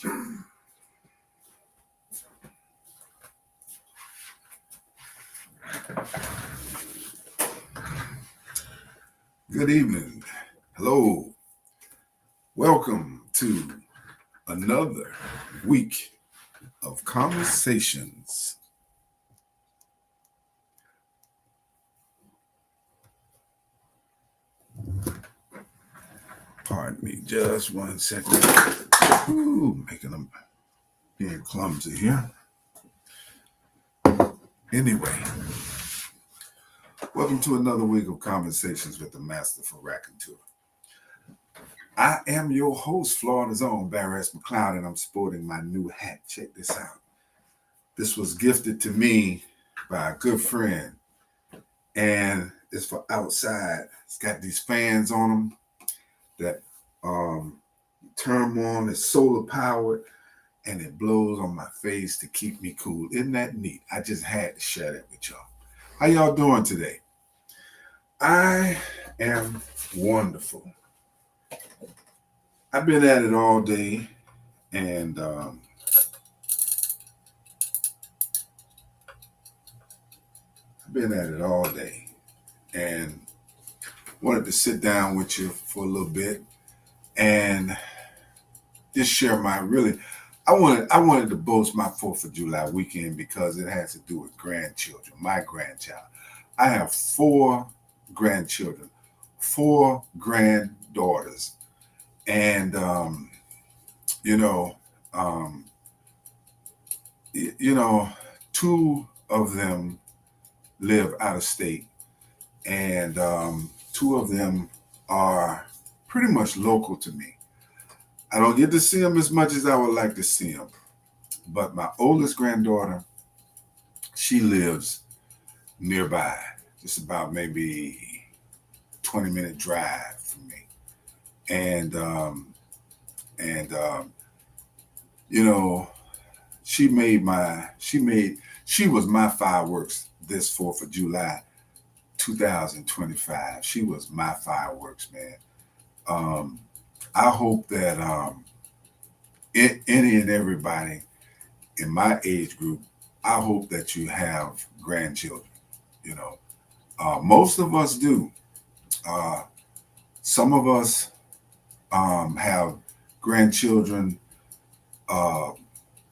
Good evening. Hello. Welcome to another week of conversations. Pardon me, just 1 second. Ooh, making them being clumsy here. Anyway, welcome to another week of conversations with the Masterful Raconteur. I am your host, Florida's own Barry S. McLeod, and I'm sporting my new hat. Check this out. This was gifted to me by a good friend, and it's for outside. It's got these fans on them that turn on. It's solar powered, and it blows on my face to keep me cool. Isn't that neat? I just had to share that with y'all. How y'all doing today? I am wonderful. I've been at it all day, and I've been at it all day, and wanted to sit down with you for a little bit and just share my I wanted to boast my 4th of July weekend because it has to do with grandchildren, my grandchild. I have 4 grandchildren, 4 granddaughters, and you know, 2 of them live out of state, and 2 of them are pretty much local to me. I don't get to see them as much as I would like to see them, but my oldest granddaughter, she lives nearby, just about maybe 20-minute drive from me, and she was my fireworks this 4th of July 2025. She was my fireworks, man. I hope that any and everybody in my age group, I hope that you have grandchildren. Most of us do. Some of us have grandchildren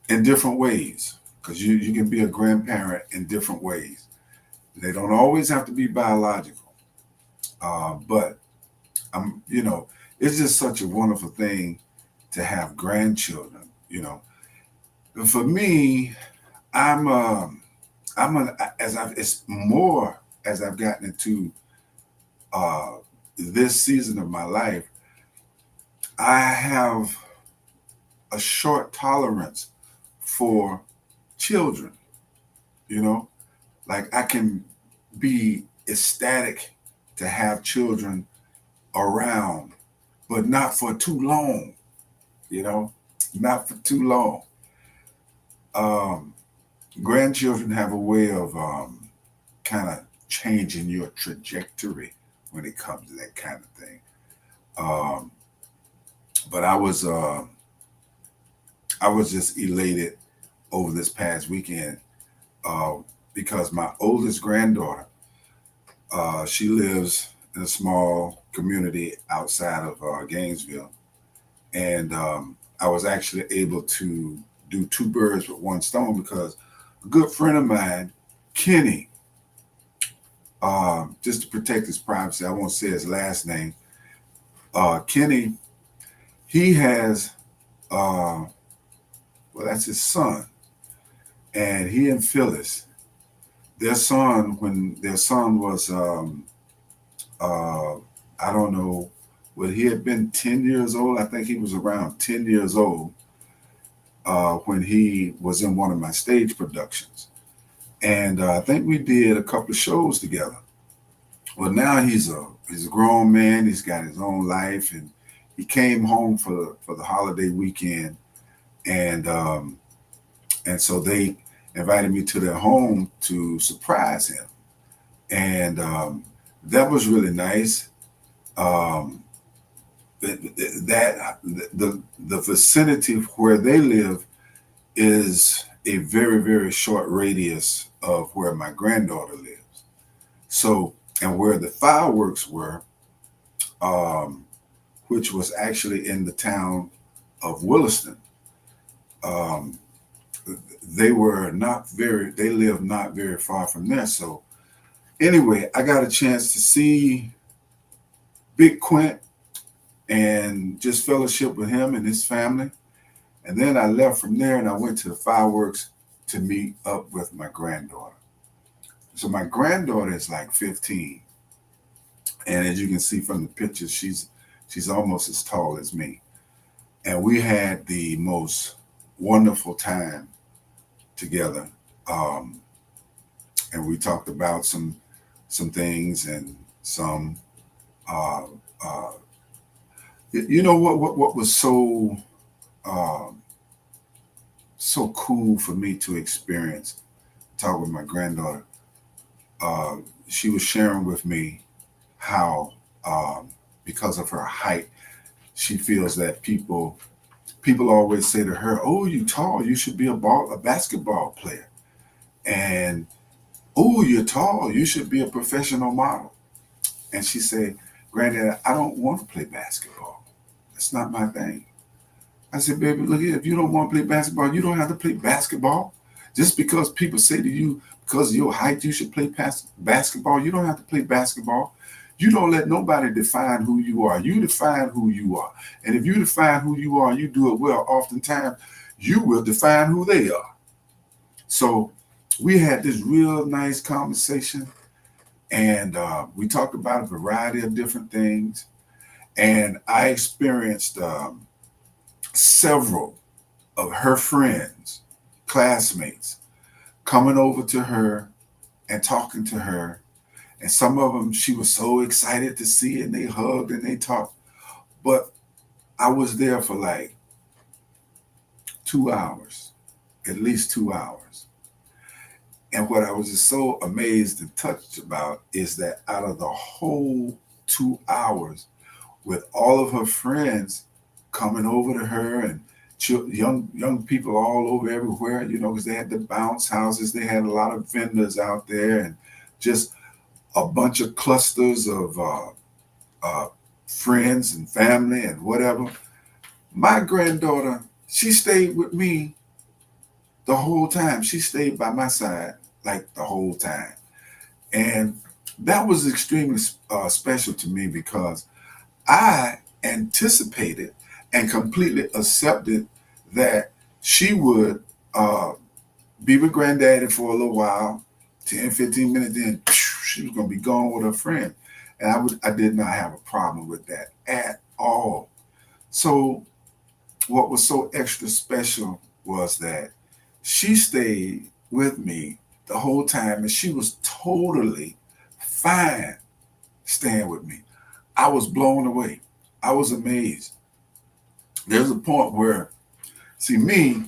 in different ways, because you can be a grandparent in different ways. They don't always have to be biological, but it's just such a wonderful thing to have grandchildren. For me, it's more as I've gotten into this season of my life, I have a short tolerance for children. Like, I can be ecstatic to have children around, but not for too long, not for too long. Grandchildren have a way of kind of changing your trajectory when it comes to that kind of thing. But I was just elated over this past weekend because my oldest granddaughter, she lives in a small community outside of Gainesville, and I was actually able to do 2 birds with 1 stone because a good friend of mine, Kenny, just to protect his privacy, I won't say his last name. Kenny, he has, that's his son, and he and Phyllis, their son, when their son was, I don't know, well, he had been 10 years old. I think he was around 10 years old when he was in one of my stage productions. And I think we did a couple of shows together. Well, now he's a grown man. He's got his own life, and he came home for the holiday weekend, and so they invited me to their home to surprise him, and that was really nice. that the vicinity where they live is a very, very short radius of where my granddaughter lives. So, and where the fireworks were, um, which was actually in the town of Williston, um, they lived not very far from there. So, anyway, I got a chance to see Big Quint and just fellowship with him and his family. And then I left from there and I went to the fireworks to meet up with my granddaughter. So my granddaughter is like 15. And as you can see from the pictures, she's almost as tall as me. And we had the most wonderful time together. Um, and we talked about some things and some uh, uh, you know what was um, so cool for me to experience talk with my granddaughter. uh, she was sharing with me how, because of her height, she feels that people always say to her, "Oh, you tall, you should be a basketball player," and "Oh, you're tall, you should be a professional model." And she said, "Granddad, I don't want to play basketball. That's not my thing." I said, "Baby, look here, if you don't want to play basketball, you don't have to play basketball. Just because people say to you, because of your height, you should play basketball, you don't have to play basketball. You don't let nobody define who you are. You define who you are. And if you define who you are and you do it well, oftentimes you will define who they are." So we had this real nice conversation and we talked about a variety of different things. And I experienced several of her friends, classmates, coming over to her and talking to her. And some of them she was so excited to see, and they hugged and they talked. But I was there for like 2 hours, at least 2 hours. And what I was just so amazed and touched about is that out of the whole 2 hours, with all of her friends coming over to her and young people all over everywhere, because they had the bounce houses, they had a lot of vendors out there, and just a bunch of clusters of uh, friends and family and whatever. My granddaughter, she stayed with me the whole time. She stayed by my side like the whole time. And that was extremely special to me because I anticipated and completely accepted that she would be with granddaddy for a little while, 10, 15 minutes, then she was going to be gone with her friend. And I did not have a problem with that at all. So what was so extra special was that she stayed with me the whole time and she was totally fine staying with me. I was blown away. I was amazed. There's a point where, see, me,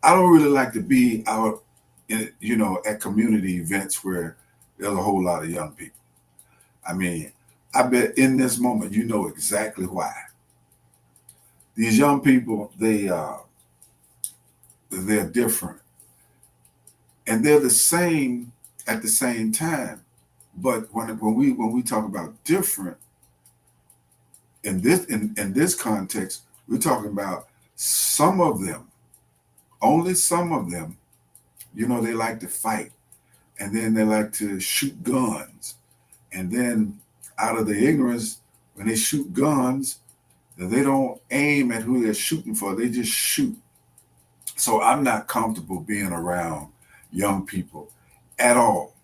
I don't really like to be out at community events where there's a whole lot of young people. I mean, I bet in this moment you know exactly why. These young people, they're different, and they're the same at the same time. But when we talk about different in this context, we're talking about some of them, only some of them. They like to fight, and then they like to shoot guns, and then out of the ignorance, when they shoot guns, they don't aim at who they're shooting for. They just shoot. So I'm not comfortable being around young people at all.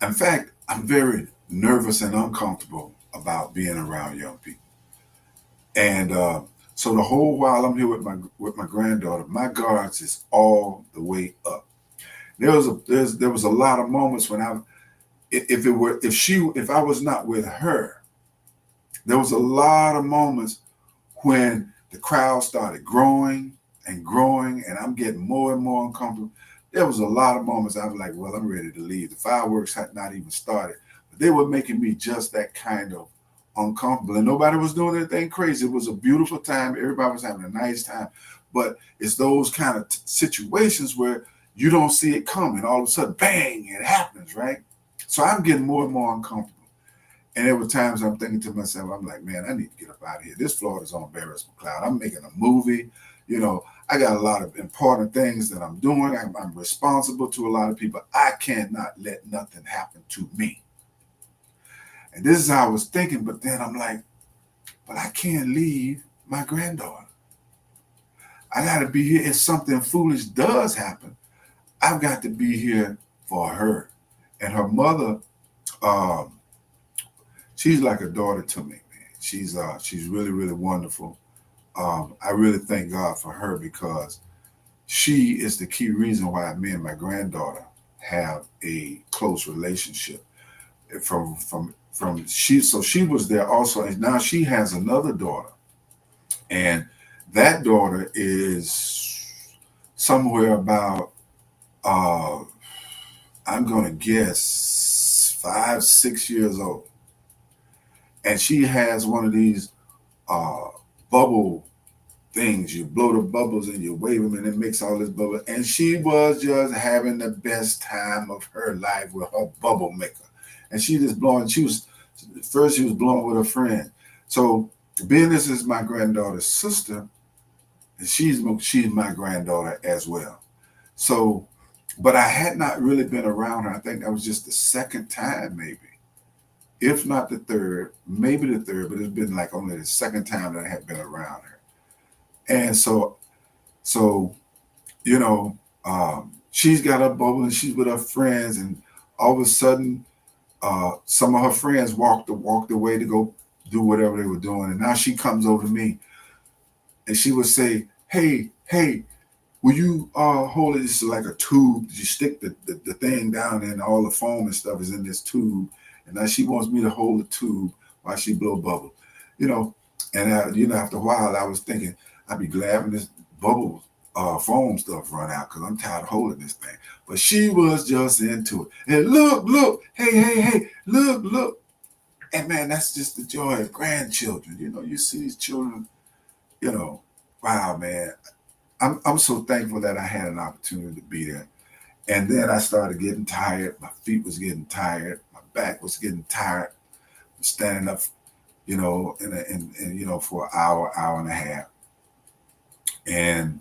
In fact, I'm very nervous and uncomfortable about being around young people. And so the whole while I'm here with my granddaughter, my guards is all the way up. There was a lot of moments when if I was not with her, there was a lot of moments when the crowd started growing and growing, and I'm getting more and more uncomfortable. There was a lot of moments I was like, well, I'm ready to leave. The fireworks had not even started, but they were making me just that kind of uncomfortable, and nobody was doing anything crazy. It was a beautiful time. Everybody was having a nice time. But it's those kind of situations where you don't see it coming. All of a sudden, bang, it happens, right? So I'm getting more and more uncomfortable. And there were times I'm thinking to myself, I'm like, man, I need to get up out of here. This Florida's on Barris McLeod. I'm making a movie. You know, I got a lot of important things that I'm doing. I'm responsible to a lot of people. I cannot let nothing happen to me. And this is how I was thinking, but then I'm like, but I can't leave my granddaughter. I got to be here. If something foolish does happen, I've got to be here for her. And her mother, she's like a daughter to me, man. She's really, really wonderful. I really thank God for her because she is the key reason why me and my granddaughter have a close relationship. She was there also, and now she has another daughter, and that daughter is somewhere about I'm gonna guess 5, 6 years old, and she has one of these uh, bubble things. You blow the bubbles and you wave them, and it makes all this bubble. And she was just having the best time of her life with her bubble maker. And she just blowing. She was blowing with a friend. So being this is my granddaughter's sister, and she's my granddaughter as well. So, but I had not really been around her. I think that was just the second time, maybe, if not the third, maybe the third. But it's been like only the second time that I had been around her. And so you know, she's got her bubble and she's with her friends, and all of a sudden, some of her friends walked away to go do whatever they were doing, and now she comes over to me, and she would say, "Hey, will you hold it? This is like a tube. You stick the thing down, and all the foam and stuff is in this tube, and now she wants me to hold the tube while she blow bubble, you know." And after a while, I was thinking, I'd be glad when this bubble foam stuff run out because I'm tired of holding this thing. But she was just into it. And look, hey, look. And man, that's just the joy of grandchildren. You know, you see these children, you know, wow, man. I'm so thankful that I had an opportunity to be there. And then I started getting tired. My feet was getting tired. My back was getting tired. Standing up, you know, for an hour and a half. And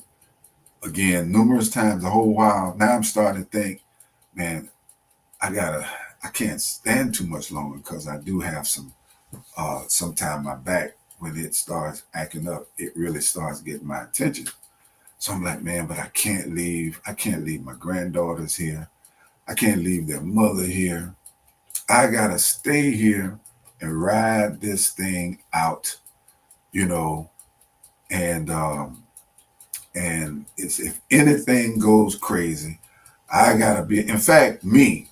again, numerous times, the whole while, now I'm starting to think, man, I can't stand too much longer because I do have sometime my back, when it starts acting up, it really starts getting my attention. So I'm like, man, but I can't leave my granddaughters here. I can't leave their mother here. I gotta stay here and ride this thing out, you know, and it's, if anything goes crazy, I gotta be. In fact, me,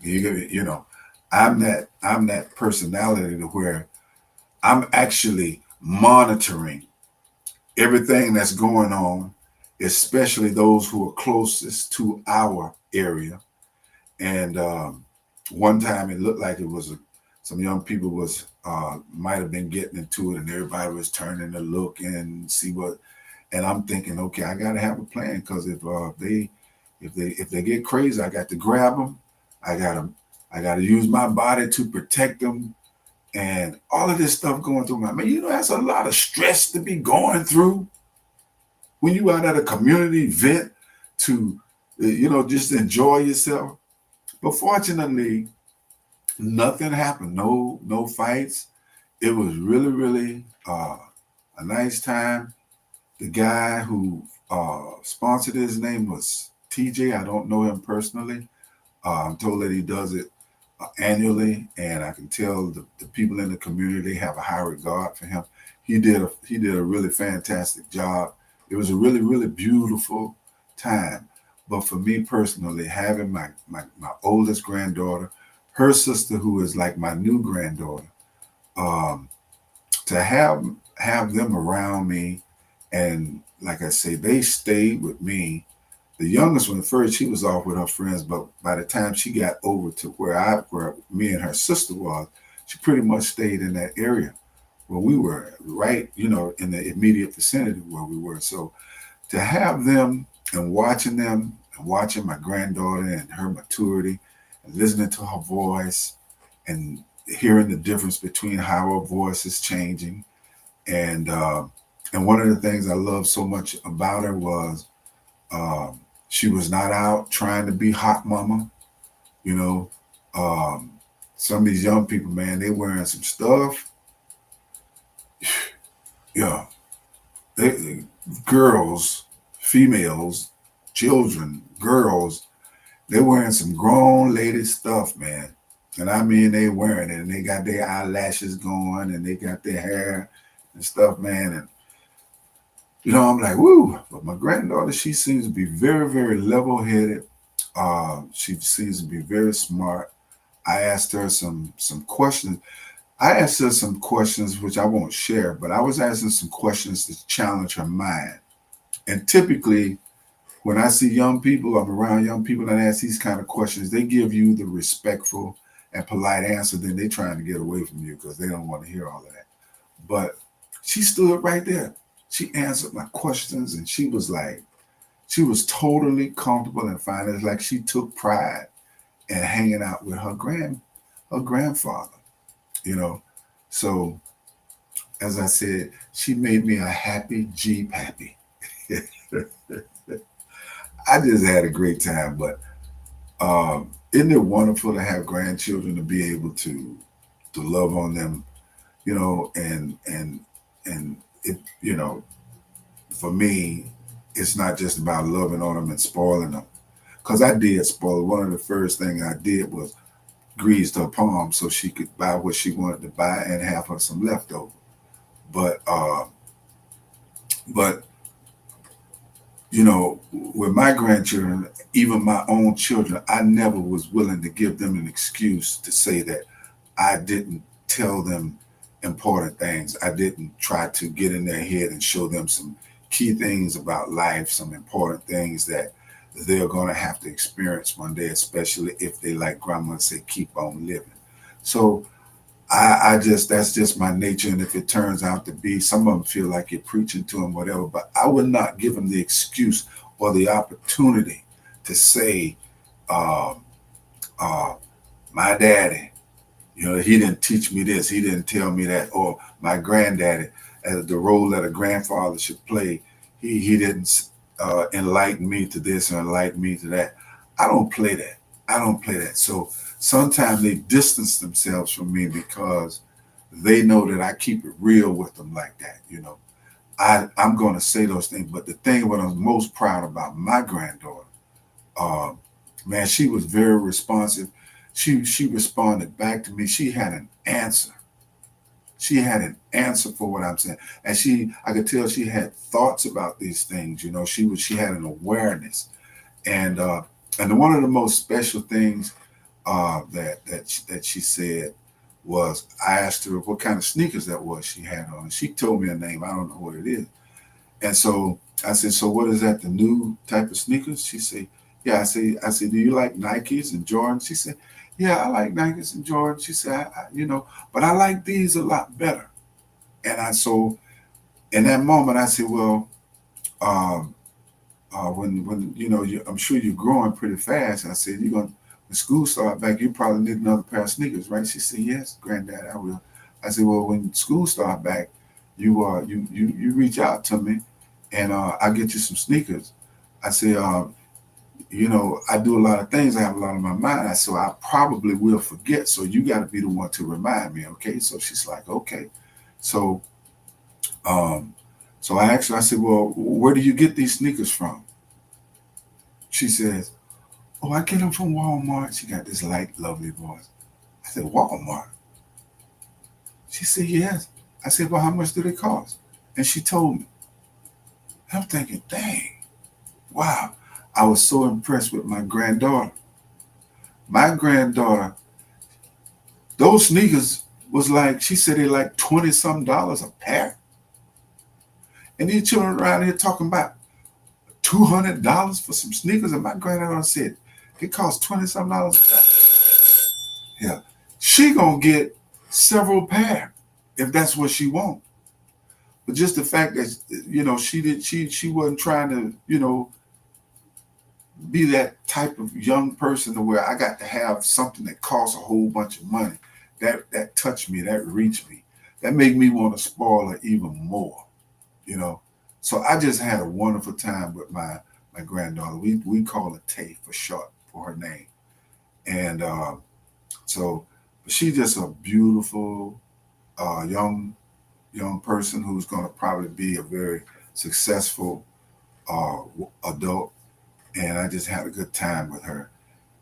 you know, I'm that personality to where I'm actually monitoring everything that's going on, especially those who are closest to our area. And one time it looked like it was some young people might have been getting into it, and everybody was turning to look and see what. And I'm thinking, okay, I got to have a plan because if they get crazy, I got to grab them. I got to use my body to protect them, and all of this stuff going through my man. You know, that's a lot of stress to be going through when you out at a community event to, just enjoy yourself. But fortunately, nothing happened. No fights. It was really, really a nice time. The guy who sponsored it, his name was TJ. I don't know him personally. I'm told that he does it annually, and I can tell the people in the community have a high regard for him. He did a really fantastic job. It was a really, really beautiful time. But for me personally, having my oldest granddaughter, her sister, who is like my new granddaughter, to have them around me, and like I say, they stayed with me. The youngest one, at first, she was off with her friends, but by the time she got over to where me and her sister was, She pretty much stayed in that area where we were, right, in the immediate vicinity where we were. So to have them and watching them and watching my granddaughter and her maturity and listening to her voice and hearing the difference between how her voice is changing. And one of the things I loved so much about her was she was not out trying to be hot mama. You know, um, some of these young people, man, they wearing some stuff. Yeah, girls, females, children, girls, they're wearing some grown lady stuff, man. And I mean, they wearing it, and they got their eyelashes going, and they got their hair and stuff, man. And I'm like, woo. But my granddaughter, she seems to be very, very level-headed. She seems to be very smart. I asked her some questions. I asked her some questions which I won't share, but I was asking some questions to challenge her mind. And typically, when I see young people, I'm around young people and I ask these kind of questions, they give you the respectful and polite answer, then they're trying to get away from you because they don't want to hear all of that. But she stood right there. She answered my questions and she was totally comfortable and fine. It's like she took pride in hanging out with her grandfather, you know. So as I said, she made me a happy Jeep happy. I just had a great time, but isn't it wonderful to have grandchildren to be able to love on them, and it, for me, it's not just about loving on them and spoiling them. Because I did spoil her. One of the first things I did was greased her palm so she could buy what she wanted to buy and have her some leftover. But but with my grandchildren, even my own children, I never was willing to give them an excuse to say that I didn't tell them important things. I didn't try to get in their head and show them some key things about life, some important things that they're going to have to experience one day, especially if they, like grandma said, keep on living. So I just, that's just my nature. And if it turns out to be, some of them feel like you're preaching to them, whatever, but I would not give them the excuse or the opportunity to say, um, uh, my daddy, he didn't teach me this, he didn't tell me that, or my granddaddy, as the role that a grandfather should play, he didn't enlighten me to this or enlighten me to that. I don't play that. I don't play that. So sometimes they distance themselves from me because they know that I keep it real with them like that. I'm going to say those things. But the thing what I'm most proud about my granddaughter, uh, man, she was very responsive. She responded back to me. She had an answer. She had an answer for what I'm saying, and I could tell she had thoughts about these things. She had an awareness, and one of the most special things that she said was, I asked her what kind of sneakers that was she had on, and she told me a name. I don't know what it is, and so I said, so what is that? The new type of sneakers? She said, yeah. I said, do you like Nikes and Jordans? She said, yeah, I like Nikes and Jordans. She said, but I like these a lot better. And so in that moment, I said, well, um, when I'm sure you're growing pretty fast. I said, when school start back, you probably need another pair of sneakers, right? She said, yes, granddad, I will. I said, well, when school start back, you reach out to me, and I'll get you some sneakers. I said, I do a lot of things. I have a lot on my mind. So I probably will forget. So you got to be the one to remind me. Okay. So she's like, okay. So, um, so I asked her, I said, well, where do you get these sneakers from? She says, oh, I get them from Walmart. She got this light, lovely voice. I said, Walmart? She said, yes. I said, well, how much do they cost? And she told me. I'm thinking, dang, wow. I was so impressed with my granddaughter. My granddaughter, those sneakers was like, she said they like 20 some dollars a pair. And these children around here talking about $200 for some sneakers. And my granddaughter said, it costs 20 some dollars a pair. Yeah. She gonna get several pair if that's what she wants. But just the fact that she wasn't trying to be that type of young person to where I got to have something that costs a whole bunch of money. That touched me, that reached me, that made me want to spoil her even more. You know, so I just had a wonderful time with my granddaughter. We call her Tay for short for her name, and so she's just a beautiful young person who's going to probably be a very successful adult. And I just had a good time with her.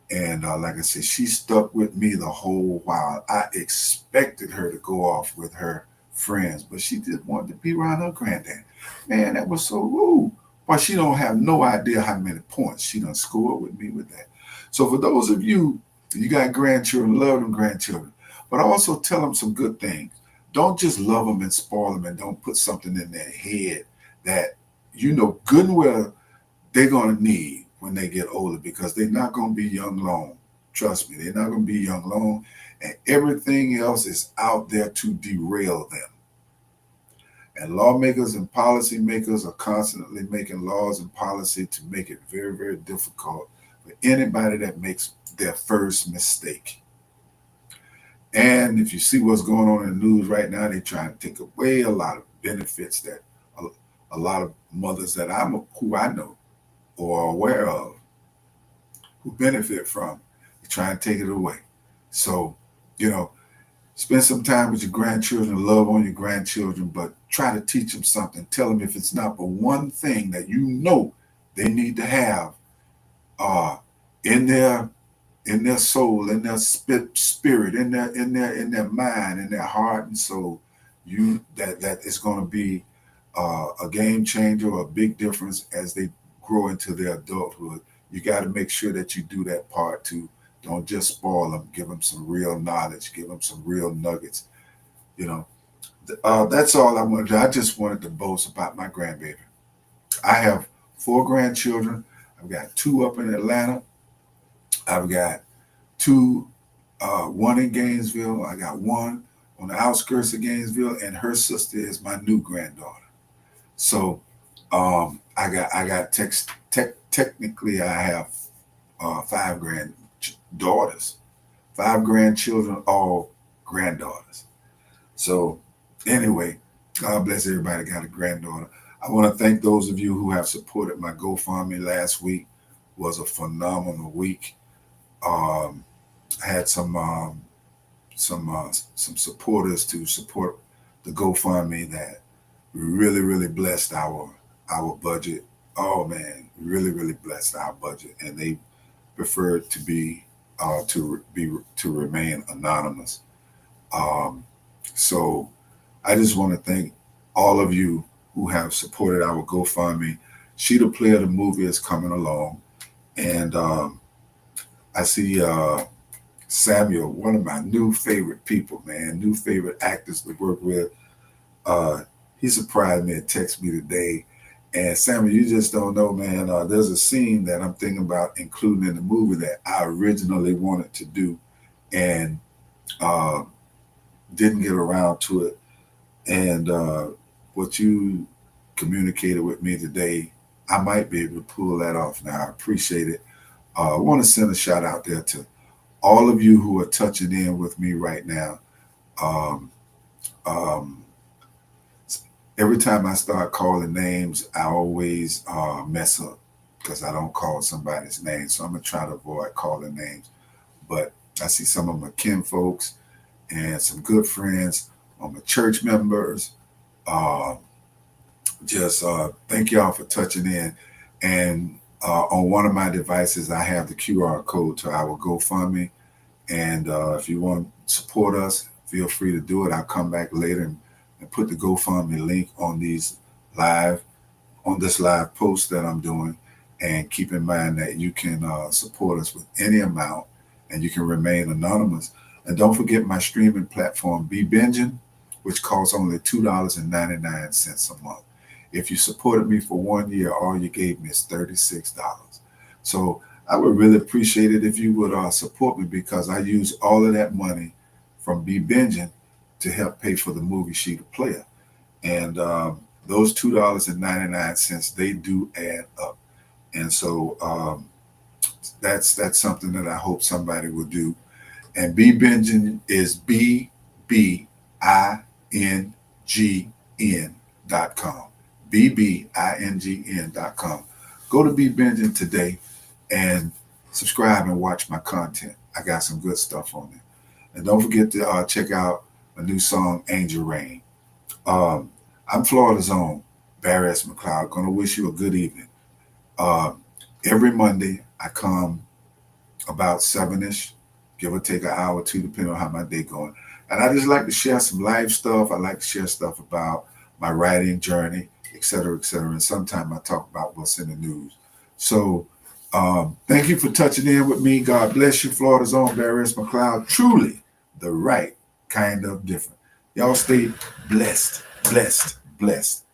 And like I said, she stuck with me the whole while. I expected her to go off with her friends, but she just wanted to be around her granddad. Man, that was so rude. But she don't have no idea how many points she done scored with me with that. So for those of you, you got grandchildren, love them grandchildren, but also tell them some good things. Don't just love them and spoil them and don't put something in their head that you know good and well they're going to need when they get older because they're not going to be young long. Trust me, they're not going to be young long. And everything else is out there to derail them. And lawmakers and policymakers are constantly making laws and policy to make it very, very difficult for anybody that makes their first mistake. And if you see what's going on in the news right now, they're trying to take away a lot of benefits that a lot of mothers that who I know or are aware of who benefit from. They try and take it away. So, spend some time with your grandchildren, love on your grandchildren, but try to teach them something. Tell them if it's not but one thing that you know they need to have in their soul, in their spirit, in their mind, in their heart and soul, that is going to be a game changer or a big difference as they grow into their adulthood. You got to make sure that you do that part too. Don't just spoil them. Give them some real knowledge. Give them some real nuggets. That's all I wanted to do. I just wanted to boast about my grandbaby. I have 4 grandchildren. I've got 2 up in Atlanta. I've got 2, one in Gainesville. I got 1 on the outskirts of Gainesville, and her sister is my new granddaughter. So I got technically I have 5 granddaughters, 5 grandchildren, all granddaughters. So anyway, God bless everybody got a granddaughter. I want to thank those of you who have supported my GoFundMe last week. Was a phenomenal week. I had some supporters to support the GoFundMe that really blessed our budget. Oh man, really blessed our budget, and they preferred to remain anonymous. Um, so I just want to thank all of you who have supported our GoFundMe. Sheeta Player, the movie, is coming along, and I see Samuel, one of my new favorite people, man, new favorite actors to work with. Uh, he surprised me and texted me today. And Samuel, you just don't know, man. There's a scene that I'm thinking about including in the movie that I originally wanted to do and uh, didn't get around to it. And what you communicated with me today, I might be able to pull that off now. I appreciate it. I want to send a shout out there to all of you who are touching in with me right now. Um, um, every time I start calling names, I always mess up because I don't call somebody's name. So I'm going to try to avoid calling names. But I see some of my kin folks and some good friends, my church members. Uh, just thank y'all for touching in. And on one of my devices, I have the QR code to our GoFundMe. And if you want to support us, feel free to do it. I'll come back later and put the GoFundMe link on this live post that I'm doing. And keep in mind that you can support us with any amount and you can remain anonymous. And don't forget my streaming platform, BeBinging, which costs only $2.99 a month. If you supported me for 1 year, all you gave me is $36. So I would really appreciate it if you would support me because I use all of that money from B Binging to help pay for the movie She the Player. And those $2.99, they do add up. And so that's something that I hope somebody will do. And B Binging is BBINGN.com. BBINGN.com. Go to B Binging today and subscribe and watch my content. I got some good stuff on there. And don't forget to check out a new song, Angel Rain. I'm Florida's own Barry S. McLeod. Gonna wish you a good evening. Every Monday I come about 7ish, give or take an hour or two, depending on how my day going. And I just like to share some live stuff. I like to share stuff about my writing journey, et cetera, et cetera. And sometimes I talk about what's in the news. So thank you for touching in with me. God bless you, Florida's own Barry S. McLeod. Truly the right kind of different. Y'all stay blessed, blessed, blessed.